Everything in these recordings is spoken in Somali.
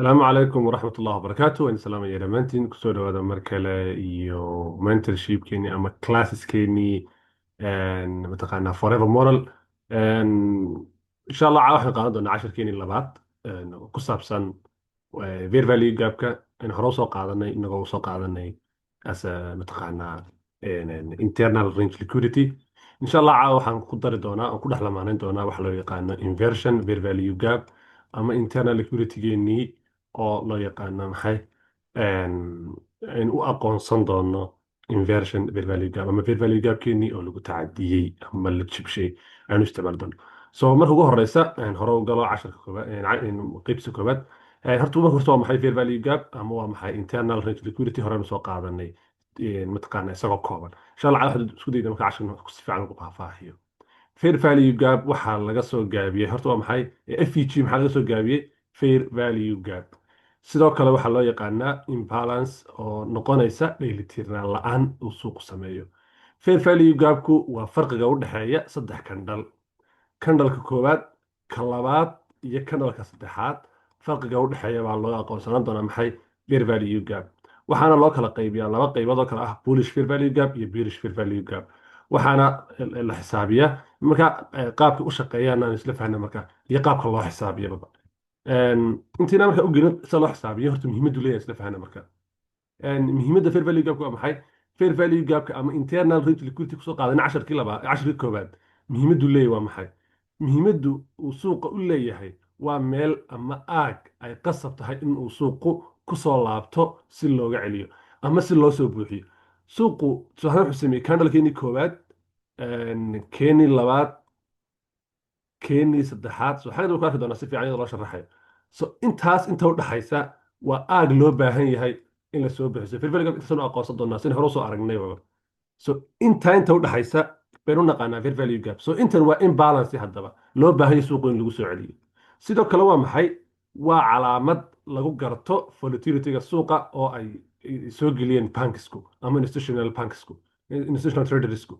السلام عليكم ورحمة الله وبركاته. إن سلام يا رمانتين كسر هذا مركلة يو mentorship كيني أما classes كيني إن متقنا forever moral إن شاء الله عاوح قاعدون 10 كيني لبعض إنه كسب سن وفير فاليو جابك إن هروسو قاعدنا إنه هروسو قاعدنا as متقنا إن internal range liquidity إن شاء الله عاوح نقدر دونا أو كل حلمان دونا وحلو يقانا inversion fair value gap أما internal liquidity كيني oo loo yaqaano maxay aynu u aqoonsan doono inversion fair value gap ama fair value gapkeenii oo lagu tacadiyey ama la jibshay aynu isticmaali doono so marka ugu horeysa hore u galo casharka koobaad qeybta koobaad horta marka horta waa maxay fair value gap ama waa maxay internal rate liquidity horeynu soo qaadanay mataqaana isagoo kooban insha allah waxaad isku dayda marka casharka si fiican ugu faahfaahiyo fair value gap waxaa laga soo gaabiyey horta waa maxay FVG maxaa laga soo gaabiyey fair value gap sidoo kale waxaa loo yaqaanaa imbalance oo noqonaysa dheelitirnaan la'aan uu suuqu sameeyo fair value gapku waa farqiga u dhexeeya saddex kandhal kandhalka koowaad ka labaad iyo kandhalka saddexaad farqiga u dhexeeya baa loo aqoonsanaan doonaa maxay fair value gap waxaana loo kala qaybiyaa laba qaybood oo kale ah bullish fair value gap iyo bearish fair value gap waxaana la xisaabiyaa marka qaabka u shaqeeyaan aan isla fahna marka iyo qaabka loo xisaabiyaba intiina marka u gelin sida loo xisaabiyo horta muhiimaddu leeyahay isla fahna marka muhiimadda fair value gapka waa maxay fair value gapka ama internal rate liquidity kusoo qaadana casharkii koobaad muhiimaddu leeyahay waa maxay muhiimaddu uu suuqa u leeyahay waa meel ama aag ay qasab tahay in uu suuqu kusoo laabto si looga celiyo ama si loo soo buuxiyo suuqu tusaale wuxuu sameeyey candlekeenii koowaad keenii labaad keenii saddexaad so xagga ku arki doonaa si fiican iyadoo loo sharaxayo so intaas inta u dhaxaysa waa aag loo baahan yahay in la soo bixiso fair value gap intaasanu aqoonsan doonaa sin hore usoo aragnay so inta u dhaxaysa baynu naqaanaa fair value gap so intan waa imbalance haddaba loo baahan yahay suuqu in lagu soo celiyo sidoo kale waa maxay waa calaamad lagu garto volatilityga suuqa oo ay soo geliyeen bankisku ama institutional tradersku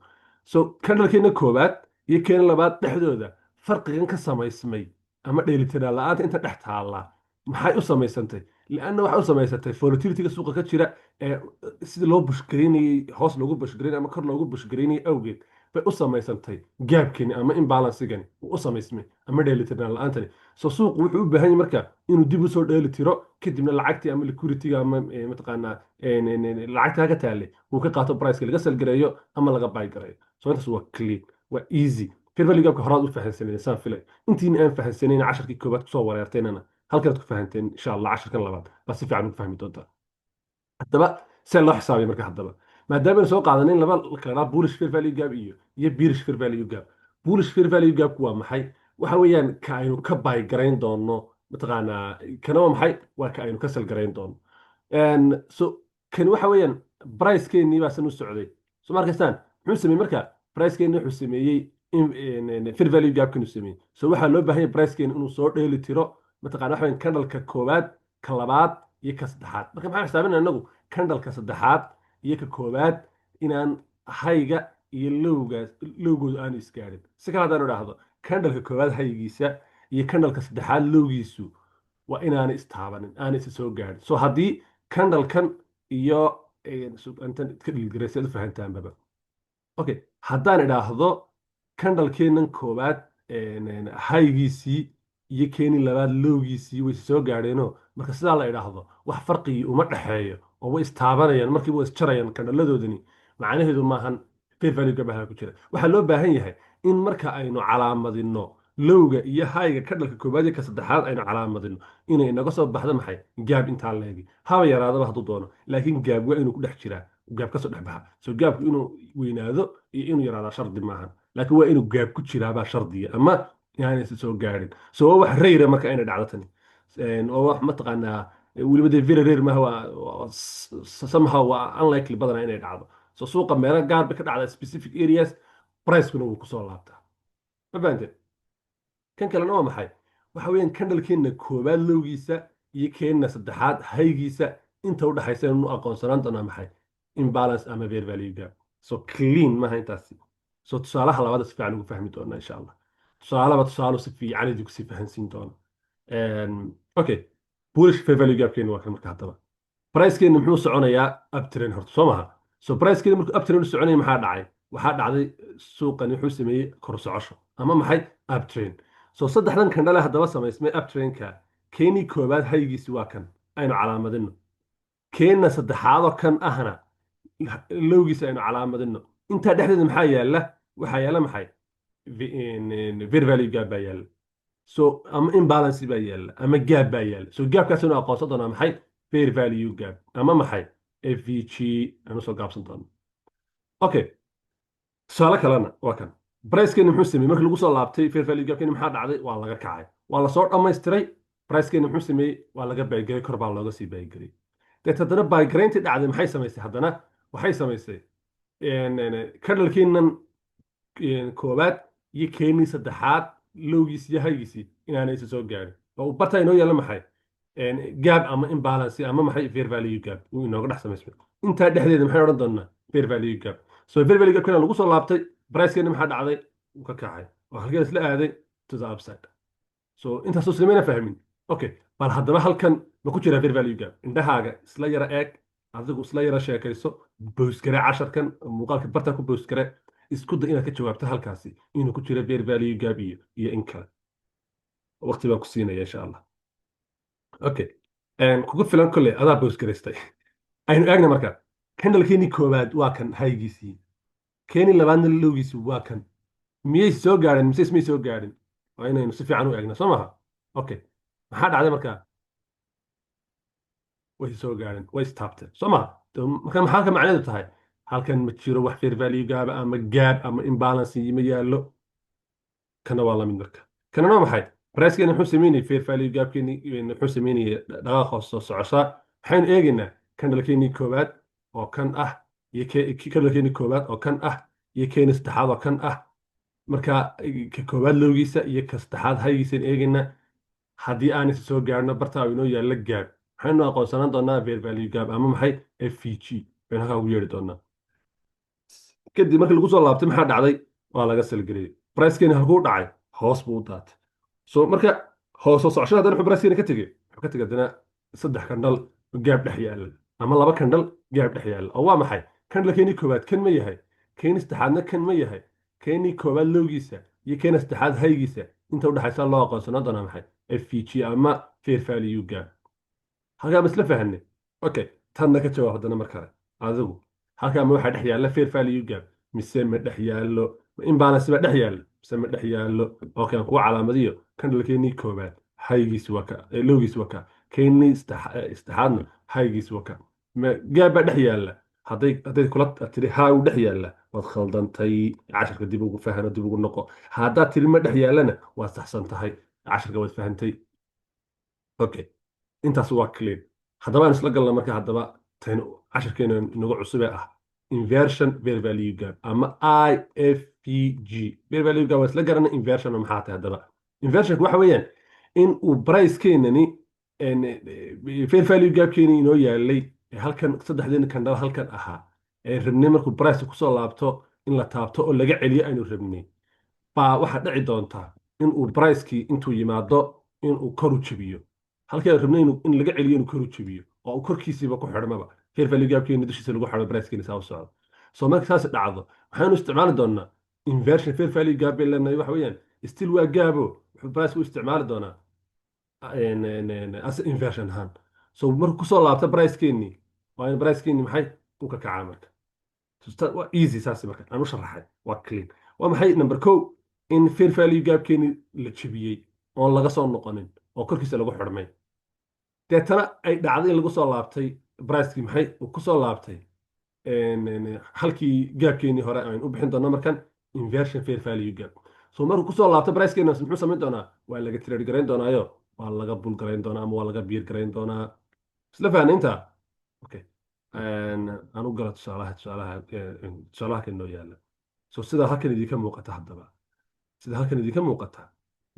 so candlekeena koowaad iyo keena labaad dhexdooda farqigan ka samaysmay ama dheelitiraan la'aanta inta dhex taalla maxay u samaysantay lianna waxay u samaysantay volatilityga suuqa ka jira ee sida loo bushgaraynayey hoos loogu bushgaraynay ama kor loogu bushgaraynayay awgeed bay u samaysantay gaabkani ama imbalansigani uu u samaysmay ama dheelitirnaan la'aantani so suuqu wuxuu u baahan yahay marka inuu dib usoo dheelitiro kadibna lacagtii ama liquidity-ga ama mataqaanaa lacagta ka taale uu ka qaato priceka laga salgareeyo ama laga baygareeyo so intaas waa clean waa easy fair value gapka horaad u fahansaneen saan filay intiina aan fahansanayna casharkii koobaad kusoo wareerteenana halkanaad ku fahanteen insha allah casharkan labaad baa si fiican ugu fahmi doontaa haddaba see loo xisaabiya marka haddaba maadaama aynu soo qaadanin laba kala bullish fair value gap iyo bearish fair value gap bullish fair value gapku waa maxay waxa weeyaan ka aynu ka baygarayn doono mataqaanaa kana waa maxay waa ka aynu ka salgarayn doono so kani waxa weeyaan bricekeenii baa san u socday so markaystaan muxuu sameeyey marka bricekeenii wuxuu sameeyey fair value gapkan uu sameeyey so waxaa loo baahan yahay bricekeen inuu soo dheeli tiro mataqaana waxa weeyaan candleka koowaad ka labaad iyo ka saddexaad marka maxaan xisaabinaa inagu candleka saddexaad iyo ka koowaad inaan hayga iyo lowgooda aanu isgaarin si kale haddaanu idhaahdo candleka koowaad haygiisa iyo candleka saddexaad lowgiisu waa inaanay istaabanin aanay isa soo gaarin so haddii candlekan iyo intan iska dhiilgaray si aad u fahantaanbaba okay haddaan idhaahdo candlekeenan koowaad haygiisii iyo keenii labaad lowgiisii way soo gaadheenoo marka sidaa la idhaahdo wax farqigii uma dhexeeyo oo way istaabanayaan markiiba way isjarayaan kandhaladoodani macnaheedu maahan fair value gap ku jira waxaa loo baahan yahay in marka aynu calaamadino lowga iyo hayga candleka koowaad iyo ka saddexaad aynu calaamadino inay inaga soo baxdo maxay gaab intaa leegi haba yaraadaba hadduu doono laakiin gaab waa inuu ku dhex jiraa gaab kasoo dhex baxa so gaabku inuu weynaado iyo inuu yaraadaa shardi maahan laakiin waa inuu gaab ku jiraabaa shardiya ama يعني سو جارين سو هو رير ما كاين دعوتني oo wax mataqaanaa weliba dee very rare ma huwa somehow unlikely badan inay dhacdo so suuqa meelo gaar ba ka dhacda specific areas price-kuna wuu kusoo laabtaa ma fahanteen kan kalena waa maxay waxa weeyaan candlekeena koowaad lowgiisa iyo keenna saddexaad haygiisa inta u dhaxaysa inuu aqoonsanaan doonaa maxay imbalance ama fair value gap so clean maaha intaasi so tusaalaha labaad si fiican ugu fahmi doonaa insha allah tusaale si fiican idinku sii fahansiin doono okay bullish fair value gapkeeni waa kan marka haddaba برايسكين muxuu soconayaa uptrend horta soo maha so برايسكين markuu uptrend u soconaya maxaa dhacay waxaa dhacday suuqani wuxuu sameeyey kor socosho ama maxay uptrend so saddexdan kandhale haddaba samaysmay uptrendka keenii koowaad haygiisi waa kan aynu calaamadino keenna saddexaadoo kan ahna lowgiisa aynu calaamadino intaa dhexdeeda maxaa yaala waxaa yaala maxay fair value gap baa yaala so ama imbalance baa yaala ama gap baa yaala so gapkaasinu aqoonsan doonaa maxay fair value gap ama maxay FVG aanu soo gaabsan doono okay tusaale kalena waa kan pricekeeni muxuu sameeyey markii lagu soo laabtay fair value gapkeeni maxaa dhacday waa laga kacay waa lasoo dhammaystiray pricekeeni muxuu sameeyey waa laga baygaray kor baa looga sii baygaray deet haddana baygarayntii dhacday maxay samaysay haddana waxay samaysay kadhalkeennan koowaad iyo keenii saddexaad lowgiis iyo haygiisii inaanay isa soo gaarin oo uu barta inoo yeelo maxay gap ama imbalance ama maxay fair value gap uu inooga dhex samaysmay intaa dhexdeeda maxay odhan doonaa fair value gap so fair value gapkana lagu soo laabtay pricekeena maxaa dhacday uu ka kacay oo halkeen isla aaday to the upside so intaasoo samayna fahmin okay bal haddaba halkan ma ku jiraa fair value gap indhahaaga isla yara eeg adigu isla yara sheekayso bowskare casharkan muuqaalka barta ku bowskare isku da inaad ka jawaabto halkaasi inuu ku jiro fair value gap iyo in kale waqti baan ku siinaya insha allah okay kugu filan kolley adaa bowskaraystay aynu eegna marka kandhalkeenii koowaad waa kan haygiisii keenii labaadna lowgiisi waa kan miyay soo gaadhin mise ismay soo gaadhin waa inaynu si fiican u eegna soo maha okay maxaa dhacday marka way soo gaadhin way istaabteen soo maha marka maxaa ka macneedu tahay halkan ma jiro wax fair value gaaba ama gaab ama imbalance ma yaallo kana waa lamid marka kanana waa maxay pricekeena wuxuu sameynayay fair value gaabkeeni wuxuu sameynayay dhaqaaq hoos soo socoshaa waxaynu eegaynaa kandhalkeenii koowaad oo kan ah iyo kandhalkeenii koowaad oo kan ah iyo keeni saddexaad oo kan ah marka ka koowaad lowgiisa iyo ka saddexaad haygiisaan eegaynaa haddii aan isa soo gaarno bartaa inoo yaalla gaab waxaynu aqoonsanaan doonaa fair value gaab ama maxay FVG baynu halkaa ugu yeedhi doonaa kadib markii lagu soo laabtay maxaa dhacday waa laga salgeliyey pricekeeni halkuu dhacay hoos buu u daatay so marka hoos soo socoshada haddana wuxuu pricekeeni ka tegey wuxuu ka tegay haddana saddex kandhal gaab dhex yaalla ama laba kandhal gaab dhex yaalla oo waa maxay kandhalkeenii koowaad kan ma yahay keenii saddexaadna kan ma yahay keenii koowaad lowgiisa iyo keena saddexaad haygiisa inta u dhexaysa loo aqoonsanaan doonaa maxay FVG ama fair value gap halkaa ma isla fahanay okay tanna ka jawaab haddana mar kale adigu halkaa ma waxaa dhex yaalla fair value gap mise ma dhex yaallo imbalance ma dhex yaallo mise ma dhex yaallo okay aan kuwa calaamadiyo kandhalkeenii koowaad haygiisi waa ka lowgiisi waa ka keenii saddexaadna haygiisi waa ka gaab baa dhex yaalla hadday kula tiri haa uu dhex yaalla waad khaldantay casharka dib ugu fahano dib ugu noqo haddaad tiri ma dhex yaallana waad saxsan tahay casharka waad fahantay okay intaas waa clean haddaba aan isla galna marka haddaba tan casharkeena inagu cusub ee ah inversion fair value gap ama IFVG fair value gap waa isla garana inversion maxaa tahay haddaba inversionku waxa weeyaan in uu pricekeenani fair value gapkeeni inoo yaalay halkan saddexdeen kandhal halkan ahaa rabnay markuu price kusoo laabto in la taabto oo laga celiyo aynu rabnay baa waxaa dhici doontaa in uu pricekii intuu yimaado in uu kor u jabiyo halkii aan rabnay in laga celiyo inuu kor u jabiyo oo uu korkiisiiba ku xidhmaba fair value gapkeeni dushiisa lagu xidho pricekeeni saa u socdo soo marka saas dhacdo waxaynu isticmaali doonaa inversion fair value gap bay leenahay waxa weeyaan still waa gaabo wuxuu price u isticmaali doonaa as inversion ahaan so markuu kusoo laabto pricekeeni waa in pricekeeni maxay u ka kacaa marka waa easy saas marka aan u sharaxay waa clean waa maxay number kow in fair value gapkeeni la jebiyey oon laga soo noqonin oo korkiisa lagu xidhmay deetana ay dhacday in lagu soo laabtay pricekii maxay uu kusoo laabtay halkii gaabkeenii hore aynu u bixin doonaa markan inversion fair value gap so markuu kusoo laabto pricekeena muxuu samayn doonaa waa laga trade garayn doonaayo waa laga bul garayn doonaa ama waa laga biir garayn doonaa isla fahnaynta okay aan u gala tusaalaha kan noo yaala so sida halkan idinka muuqata haddaba sida halkan idinka muuqata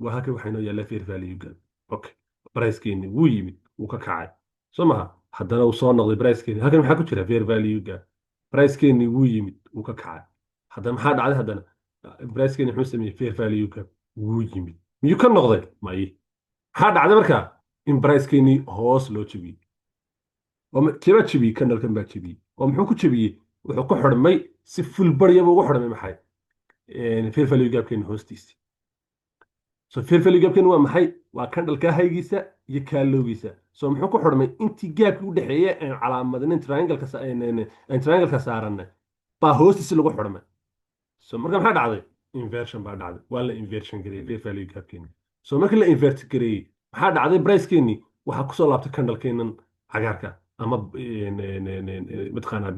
waa halkan waxaa noo yaalla fair value gap okay pricekeeni wuu yimid wuu ka kacay soo maha haddana uu soo noqday pricekeeni halkan maxaa ku jira fair value gap pricekeeni wuu yimid wuu ka kacay haddana maxaa dhacday haddana pricekeeni muxuu sameeyey fair value gap wuu yimid miyuu ka noqday maye maxaa dhacday marka in pricekeennii hoos loo jebiyey. keebaa jebiyey? candlekan baa jebiyey. oo muxuu ku jebiyey? wuxuu ku xidhmay si full baryaba ugu xidhmay maxay? fair value gapkeeni hoostiisii. so fair value gapkeeni waa maxay? waa candleka haygiisa iyo kaalowgiisa. so muxuu ku xidhmay intii gaapkii u dhexeeya aan calaamadinin triangle-ka saaranay baa hoostiisi lagu xidhmay. so marka maxaa dhacday? inversion baa dhacday. waa la inversion gareeyey fair value gapkeeni. so markii la invert gareeyey maxaa dhacday? pricekeeni waxaa kusoo laabtay candlekeenan cagaarka ama mataqaanaa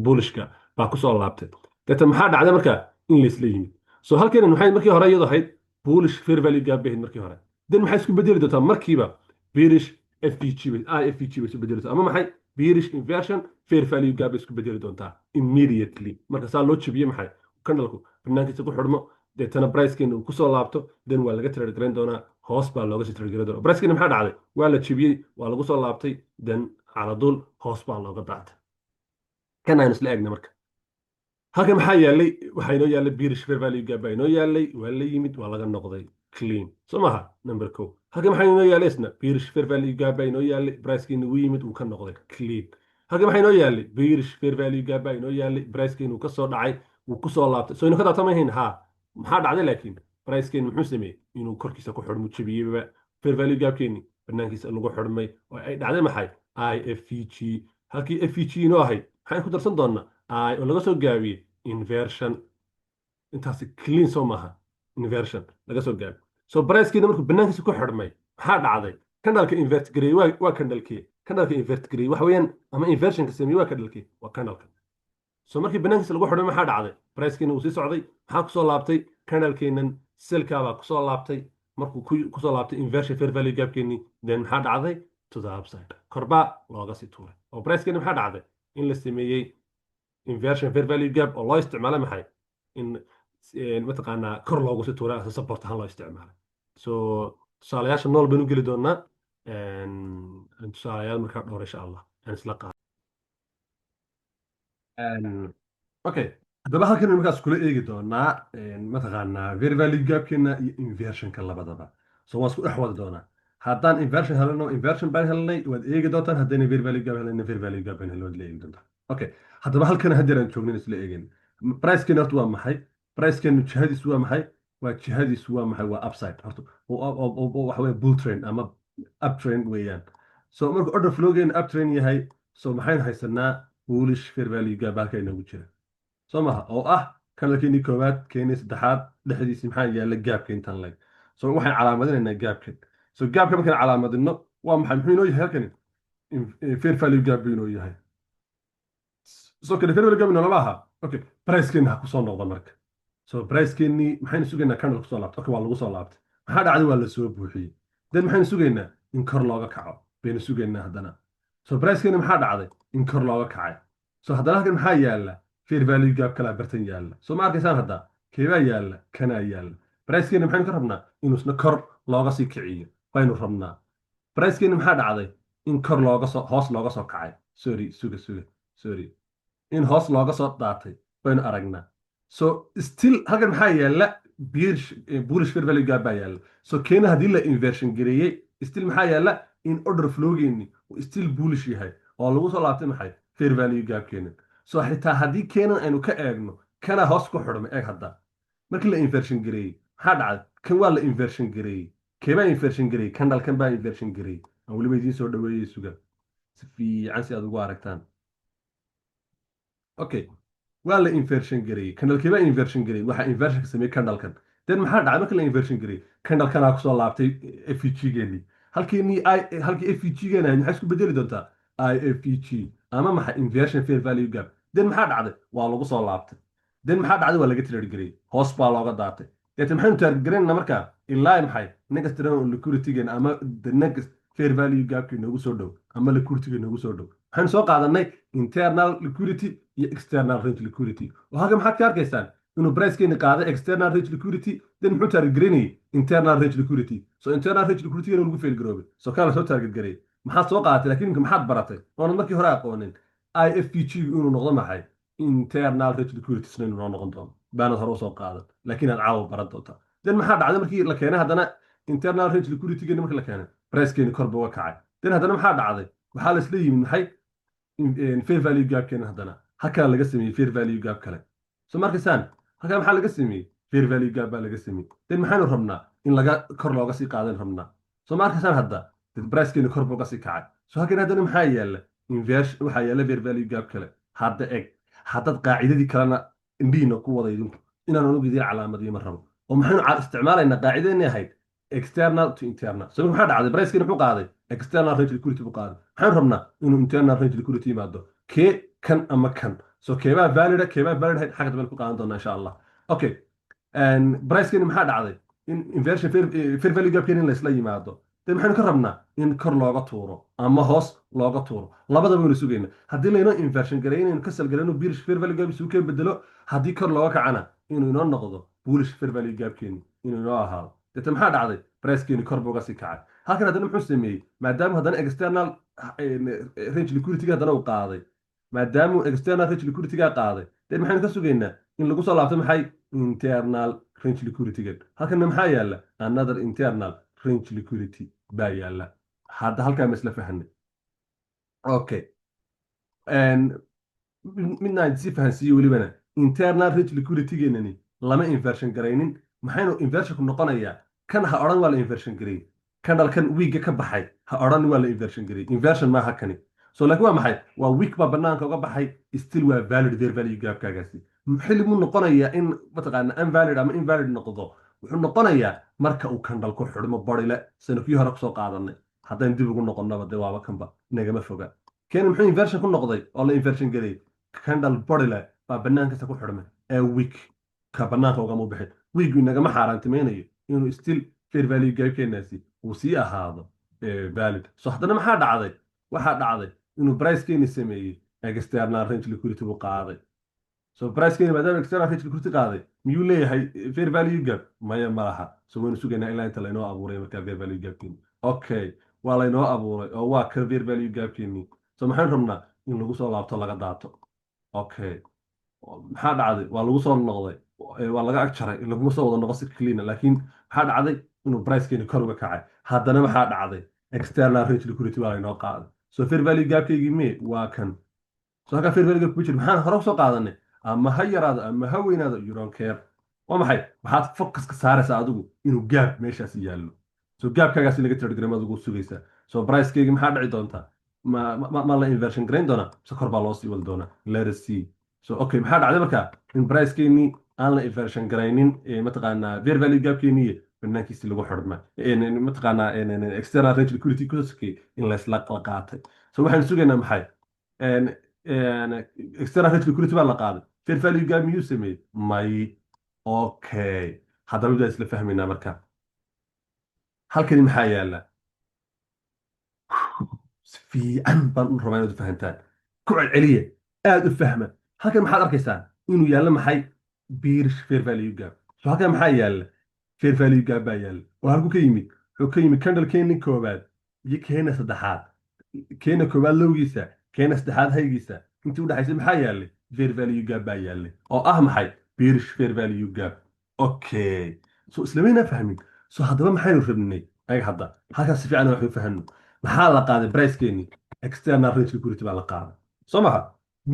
bullishka baa kusoo laabtay. deeta maxaa dhacday marka? in laysla yimid. so halkeena maxay markii hore iyadoo ahayd bullish fair value gap bay ahayd markii hore. den maxay isku bedeli doontaa markiiba? bearish FVG IFVG bay isku bedeli doontaa ama maxay? bearish inversion fair value gap bay isku bedeli doontaa immediately. marka saa loo jebiye maxay? candleku banaankiisa ku xidhmo, deetana pricekeena uu kusoo laabto, den waa laga trade garayn doonaa, hoos baa looga sii trade garayn doonaa. pricekeena maxaa dhacday? waa la jebiyey, waa lagu soo laabtay, den cala dul hoos baa looga daatay. kan aynu isla eegna marka. halkan maxaa yaalay? waxaa inoo yaalay bearish fair value gap baa inoo yaalay, waa la yimid, waa laga noqday clean, soo maha number ko. halkan maxaa inoo yaalay isna? bearish fair value gap baa inoo yaalay, pricekeena wuu yimid, wuu ka noqday clean. halkan maxaa inoo yaalay? bearish fair value gap baa inoo yaalay, pricekeena wuu ka soo dhacay, wuu ku soo laabtay. so inu ka daatamahayn ha. maxaa dhacday laakiin? pricekeena muxuu sameeyey? inuu korkiisa ku xidhmo jebiyeyba fair value gapkeeni banaankiisa lagu xidhmay oo ay dhacday maxay? IFVG. halkii FVG inoo ahayd maxaan ku darsan doonaa I oo laga soo gaabiyey inversion. intaasi clean soo maaha? inversion laga soo gaabiyo. so pricekeena markuu banaankiisa ku xidhmay maxaa dhacday? candleka invert gareeyey waa candlekii. candleka invert gareeyey waxa weeyaan ama inversionka sameeyey waa candlekii, waa candleka. so markii banaankiisa lagu xidhmay maxaa dhacday? pricekeena wuu sii socday, maxaa kusoo laabtay? candlekeenan selkaabaa kusoo laabtay. markuu kusoo laabtay inversion fair value gapkeeni, then maxaa dhacday? to the upside, korbaa looga sii tuuray. oo pricekeena maxaa dhacday? in la sameeyey inversion fair value gap oo loo isticmaalay maxay? in mataqaanaa kor loogu sii tuuray support ahaan loo isticmaalay. so tusaalayaasha nool baynu geli doonaa. tusaalayaal markaa dhowr insha allah aan isla qaado. okay, haddaba halkan markaas kula eegi doonaa mataqaanaa fair value gapkeena iyo inversionka labadaba. so waan isku dhex wadi doonaa. haddaan inversion helno inversion baan helnay, waad eegi doontaan. haddayna fair value gap helnayna fair value gap baan helnay, waad la eegi doontaan. okay, haddaba halkan haddeer aan joognin isla eegin. pricekeena horta waa maxay? pricekeenu jihadiisu waa maxay? waa jihadiisu waa maxay? waa upside horta. waxa weeye bull trend ama uptrend weeyaan. so marka order flowgeena uptrend yahay, so maxaynu haysanaa? bullish fair value gap halka inoogu jira, soo maha, oo ah candlekeenii koowaad, keenii saddexaad dhexdiisii maxaa yaala? gaapka intaan leg. so waxaan calaamadinaynaa gaapkan. so gaapka markaan calaamadino waa maxay? muxuu inoo yahay halkani? fair value gap buu inoo yahay. so kale fair value gap inoo lama aha. okay, pricekeena ha kusoo noqdo marka. so pricekeennii maxaynu sugaynaa? candle kusoo laabtay. okay, waa lagu soo laabtay. maxaa dhacday? waa la soo buuxiyey. then maxaynu sugaynaa? in kor looga kaco baynu sugaynaa haddana. so pricekeena maxaa dhacday? in kor looga kacay. so haddana halkan maxaa yaala? fair value gap kalaa bartan yaalla. so ma arkaysaan hadda? keebaa yaalla? kanaa yaalla. pricekeena maxaynu ka rabnaa? inuu isna kor looga sii kiciyo baynu rabnaa. pricekeena maxaa dhacday? in kor hoos looga soo kacay. sorry, in hoos looga soo daatay baynu aragnaa. so still halkan maxaa yaalla? bullish fair value gap baa yaalla. so keena haddii la inversion gareeyey, still maxaa yaalla? in order flowgeeni uu still bullish yahay oo lagu soo laabtay maxay? fair value gapkeena. so xitaa haddii keenan aynu ka eegno, kana hoos ku xidhmay. eeg hadda markii la inversion gareeyey maxaa dhacday? kan waa la inversion gareeyey. keebaa inversion gareeyey? candlekan baa inversion gareeyey. aan weliba idiin soo dhaweeyey, suga si fiican si aad ugu aragtaan. okay, waa la inversion gareeyey. candlekeebaa inversion gareeyey? waxaa inversionka sameeyey candlekan. then maxaa dhacay markii la inversion gareeyey? candlekanaa kusoo laabtay FVG-geenii. halkii FVG-geena maxay isku bedeli doontaa? IFVG ama maxay? inversion fair value gap. then maxaa dhacday? waa lagu soo laabtay. then maxaa dhacday? waa laga trade gareeyey, hoos baa looga daatay. deeta maxaynu target garaynaa markaa? ilaa maxay? next round liquidity-geena ama the next fair value gapkii noogu soo dhow ama liquidity-ga noogu soo dhow. waxaynu soo qaadanay internal liquidity iyo external range liquidity. oo halkan maxaad ka arkaysaan? inuu pricekeeni qaaday external range liquidity, then muxuu target garaynayay? internal range liquidity. so internal range liquidity-gana lagu fail garoobay. so kaa la soo target gareeyay. maxaad soo qaadatay? laakiin imika maxaad baratay oonad markii hore aqoonin? IFVG inuu noqdo maxay? internal range liquidity inuu noo noqon doono baanad hore usoo qaadan, laakiin aad caawa baran doontaa. then maxaa dhacday markii la keenay haddana internal range liquidity-geena marka la keenay price-keeni kor buu uga kacay den haddana maxaa dhacday waxaa la isla yimid maxay fair value gap-keena haddana halkaa laga sameeyey fair value gap kale so markaysaan halkaa maxaa laga sameeyey fair value gap baa laga sameeyey den maxaynu rabnaa in laga kor looga sii qaadan rabnaa so markaysaan hadda price-keeni kor buu uga sii kacay so halkan haddana maxaa yaala waxaa yaala fair value gap kale hadda eg haddaad qaacidadii kalena indhihiina ku wada idinku inaan unugu idiin calaamadiyo ma rabo oo maxaynu isticmaalaynaa qaacidadeenii ahayd external to internal so maxaa dhacday price-keeni muxuu qaaday external range liquidity buu qaaday maxaynu rabnaa inuu internal range liquidity yimaado kee kan ama kan so keebaa valida keebaa valid ahayd xagga dambe ku qaadan doonaa insha allah okay price-keeni maxaa dhacday in inversion fair value gap-keeni in laysla yimaado de maxaynu ka rabnaa in kor looga tuuro ama hoos looga tuuro labadaba waynu sugayna haddii laynoo inversion garay inaynu ka salgalano bearish fair value gap isugu keen bedelo haddii kor looga kacana inuu inoo noqdo bullish fair value gap-keeni inuu inoo ahaado deeta maxaa dhacday price-keeni kor buu uga sii kacay halkan haddana muxuu sameeyey maadaama haddana external range liquidity-ga haddana uu qaaday maadaama external range liquidity-ga qaaday de maxaynu ka sugaynaa in lagu soo laabto maxay internal range liquidity-ga halkanna maxaa yaala another internal range liquidity baa yaala hadda halkaa ma isla fahanay okay midnaan si fahansiiye welibana internal range liquidity-geenani lama inversion garaynin maxaynu inversionku noqonayaa kan ha odhan waa la inversion garay kan dhalkan wiigga ka baxay ha odhan waa la inversion garay inversion maaha kani so laakiin waa maxay waa week baa banaanka uga baxay still waa valid fair value gap-kaagaasi xilli muu noqonayaa in mataqaana unvalid ama invalid noqdo wuxuu noqonayaa marka uu kandhal ku xidhmo borile sanu kii hore kusoo qaadanay haddaynu dib ugu noqonnaba dee waaba kanba nagama foga keeni muxuu inversion ku noqday oo la inversion garay kandhal borile baa banaankiisa ku xidhmay ee week ka banaanka ugama bixin wiigu inagama xaaraantimaynayo inuu still fair value gap-keenaasi uu sii ahaado valid so haddana maxaa dhacday waxaa dhacday inuu price-keeni sameeyey external range liquidity buu qaaday so price-keeni maadaama external range liquidity qaaday miyuu leeyahay fair value gap maya ma laha so waynu sugaynaa ilaa inta laynoo abuuray markaa fair value gap-keeni okay waa laynoo abuuray oo waa kan fair value gap-keeni so maxaynu rabnaa in lagu soo laabto laga daato okay maxaa dhacday waa lagu soo noqday waa laga ag jaray laguma soo wada noqo si clean laakiin maxaa dhacday inuu price-keeni kor uga kacay haddana maxaa dhacday external range liquidity waa laynoo qaaday so fair value gap-keygii me waa kan so halkaa fair value gap ku jira maxaan hore usoo qaadanay ama ha yaraado ama ha weynaado you don't care waa maxay waxaad focuska saaraysaa adigu inuu gaap meeshaas yaallo so gaapkaagaasi laga tiradigram adigu sugaysaa so price-keygii maxaa dhici doontaa ma la inversion garayn doonaa mise kor baa loo sii wadi doonaa let us see so okay maxaa dhacday markaa in price-keenii aan la inversion garaynin mataqaanaa fair value gap-keenii banaankiisi lagu xidhma mataqaanaa external range liquidity kuskii in laysla qaatay so waxaynu sugaynaa maxay external range liquidity baa la qaaday fair value gap miyuu sameeyey may okay haddaba midaa isla fahmaynaa marka halkani maxaa yaala si fiican baan u rabaa inaad u fahantaan ku celceliya aad u fahma halkan maxaad arkaysaa inuu yaallo maxay bearish fair value gap so halkan maxaa yaala fair value gap baa yaala oo halku ka yimid wuxuu ka yimid candle-keeni koowaad iyo keena saddexaad keena koowaad lowgiisa keena saddexaad haygiisa intii u dhexaysay maxaa yaalay fair value gap baa yaalay oo ah maxay bearish fair value gap okay so islamayna fahmin so haddaba maxaynu rabnay ayaga hadda halkaas si fiican waxu fahanno maxaa la qaaday price-keeni external range liquidity baa la qaaday soo maha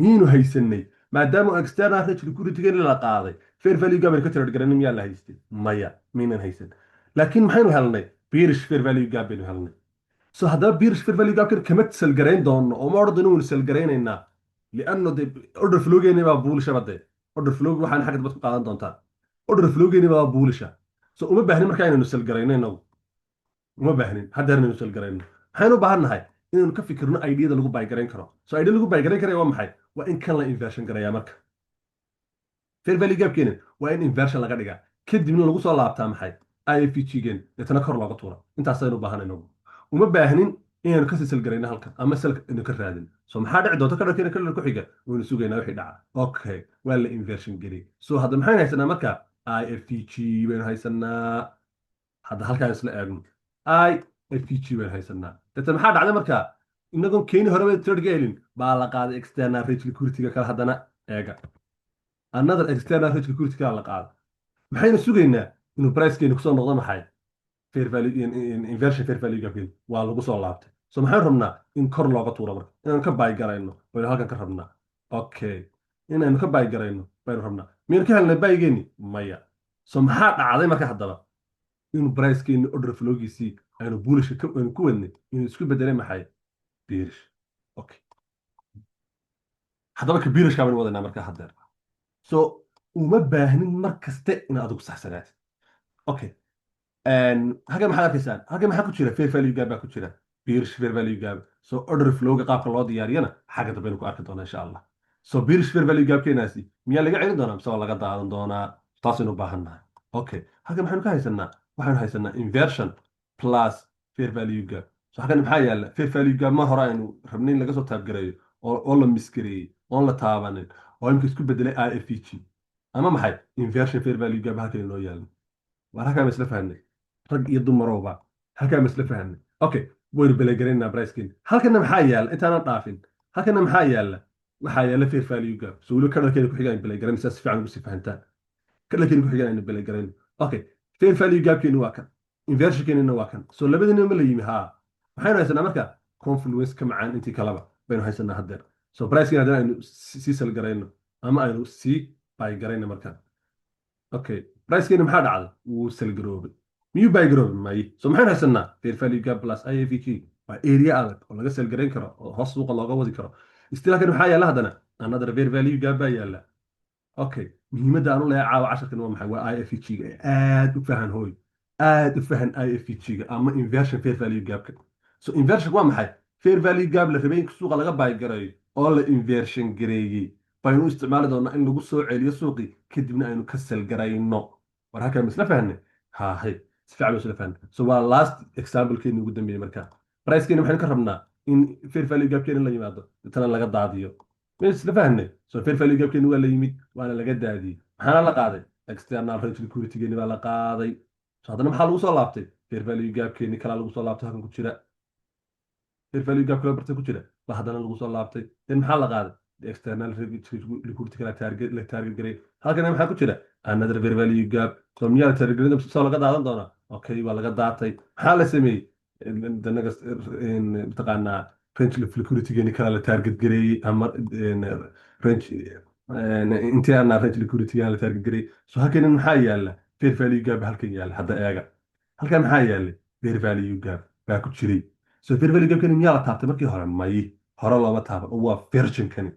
miyaynu haysanay maadaama external range liquidity-geeni la qaaday fair value gap aynu ka tirad garanay miyaa la haystay maya maynan haysan laakiin maxaynu helnay bearish fair value gap baynu helnay so haddaba bearish fair value gap-kan kama salgarayn doono oo ma odhan waynu salgaraynaynaa lianno de order flow-geeni baa buulishaba dee order flow waxaan xagga dambad ku qaadan doontaa order flow-geeni baa buulisha so uma baahnin markaa inaynu salgarayno inagu uma baahnin haddeer inaynu salgarayno maxaynu u baahan nahay inaynu ka fikirno ideyada lagu baygarayn karo so idea lagu baygarayn karaya waa maxay waa in kan la inversion garayaa marka fair value gap-keeni waa in inversion laga dhigaa kadibna lagu soo laabtaa maxay ifg-geen deetana kor looga tuura intaasaynu u baahan inagu uma baahnin inaynu kasii salgarayno halkan ama salka inu ka raadin so maxaa dhici doonta kadharkeena kadhar ku xiga waynu sugaynaa wixii dhaca okay waa la inversion geliyay so hadda maxaynu haysanaa marka ifg baynu haysanaa hadda halkaan isla eegno ifg baynu haysanaa deeta maxaa dhacday marka inagoon keeni horeba trade ga helin baa la qaaday external range liquidity-ga kale haddana eega another external range liquidity kale la qaaday maxaynu sugaynaa inuu price-keeni kusoo noqdo maxay fair value inversion fair value gap waa lagu soo laabtay. So maxaan rabnaa in kor looga tuuro marka inaan ka buy garayno baynu halkan ka rabnaa. Okay, inaynu ka buy garayno baynu rabnaa. miyaynu ka helnay buygeeni maya. So maxaa dhacday marka haddaba inuu pricekeeni order flowgiisii aynu bullish aynu ku wadnay inuu isku bedelay maxay bearish. Okay, haddaba ka bearishka baynu wadanaa marka haddeer. So uma baahnin mar kaste inaad adigu saxsanaatid. Okay, halkan maxaad arkaysaan halkan maxaa ku jira fair value gap baa ku jira bearish fair value gap. So order flowga qaabka loo diyaariyana xagga dambe aynu ku arki doonaa insha allah. So bearish fair value gapkeenaasi miyaa laga celin doonaa mise waa laga daadan doonaa taasaynu u baahan nahay. Okay, halkan maxaynu ka haysanaa waxaynu haysanaa inversion plus fair value gap. So halkan maxaa yaala fair value gap ma hore aynu rabnay in laga soo taabgareeyo oo la misgareeyey oon la taabanin oo imika isku bedelay IFG ama maxay inversion fair value gap halkan inoo yaala. waar halkaan ma isla fahnay rag iyo dumarowba halkaan ma isla fahnay. Okay, waynu belegaraynaa pricekin. halkana maxaa yaala intaanan dhaafin halkana maxaa yaala waxaa yaala fair value gap. So weliba kadhalkeeda ku xigaan belegarayn sidaas si fiican ugu sii fahantaan kadhalkeeda ku xigaan aynu belegarayn. Okay, fair value gapkeeni waa kan inversionkeennina waa kan. So labadina ma la yimi haa maxaynu haysanaa marka confluence ka macaan intii kaleba baynu haysanaa haddeer. So pricekin haddana aynu sii salgarayno ama aynu sii baygarayno markaan. Okay, pricekeeni maxaa dhacday wuu salgaroobay miyuu baygaroobay may. So maxaynu haysanaa fair value gap plus IFG waa area adag oo laga salgarayn karo oo hoos suuqa looga wadi karo. Still halkan maxaa yaala haddana another fair value gap baa yaala. Okay, muhiimadda aan u leeyahay caawa casharkan waa maxay waa IFG-ga aad u fahan hooy aad u fahan IFG-ga ama inversion fair value gapka. So inversion waa maxay fair value gap la rabay in suuqa laga baygarayo oo la inversion gareeyey baynu isticmaali doonaa in lagu soo celiyo suuqii kadibna aynu ka salgarayno. war halkaan ma isla fahnay haahay si fiican isla fahnay. So waa last example-keeni ugu dambeeyey markaa pricekeeni waxaynu ka rabnaa in fair value gapkeeni la yimaado intana laga daadiyo. ma isla fahnay. So fair value gapkeeni waa la yimid waana laga daadiyey maxaana la qaaday external rate liquidity-geeni baa la qaaday. So haddana maxaa lagu soo laabtay fair value gapkeeni kalaa lagu soo laabtay halkan ku jira fair value gap kala bartay ku jira ba haddana lagu soo laabtay then maxaa la qaaday external liquidity kala target garay halkan maxaa ku jira another fair value gap. So miyaa target garay soo laga daadan doonaa. Okay, waa laga daatay maxaa la sameeyey danaga mataqaanaa range liquidity-geeni kala la target gareeyey ama range internal range liquidity-geeni la target gareeyey. So halkan maxaa yaala fair value gap halkan yaala hadda eega halkan maxaa yaala fair value gap baa ku jiray. So fair value gapkani miyaa la taabtay markii hore may hore looma taaban oo waa versionkani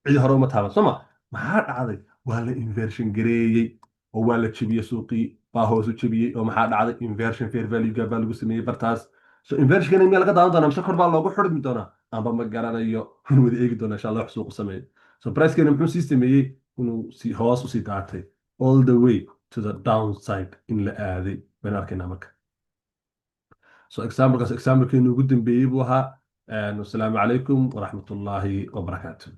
cidi hore uma taaban sooma. maxaa dhacday waa la inversion gareeyey oo waa la jebiyey suuqii baa hoos u jebiyey oo maxaa dhacday inversion fair value gap baa lagu sameeyey bartaas. So inversionkani miyaa laga daadan doonaa mise kor baa loogu xurmi doonaa amba ma garanayo in wada eegi doonaa insha allah wax suuqu sameeyo. So pricekeeni muxuu sii sameeyey inuu si hoos usii daatay all the way to the downside in la aaday baynu arkaynaa marka. So example-keeni ugu dambeeyey buu ahaa. Wassalaamu calaykum waraxmatullaahi wabarakaatu.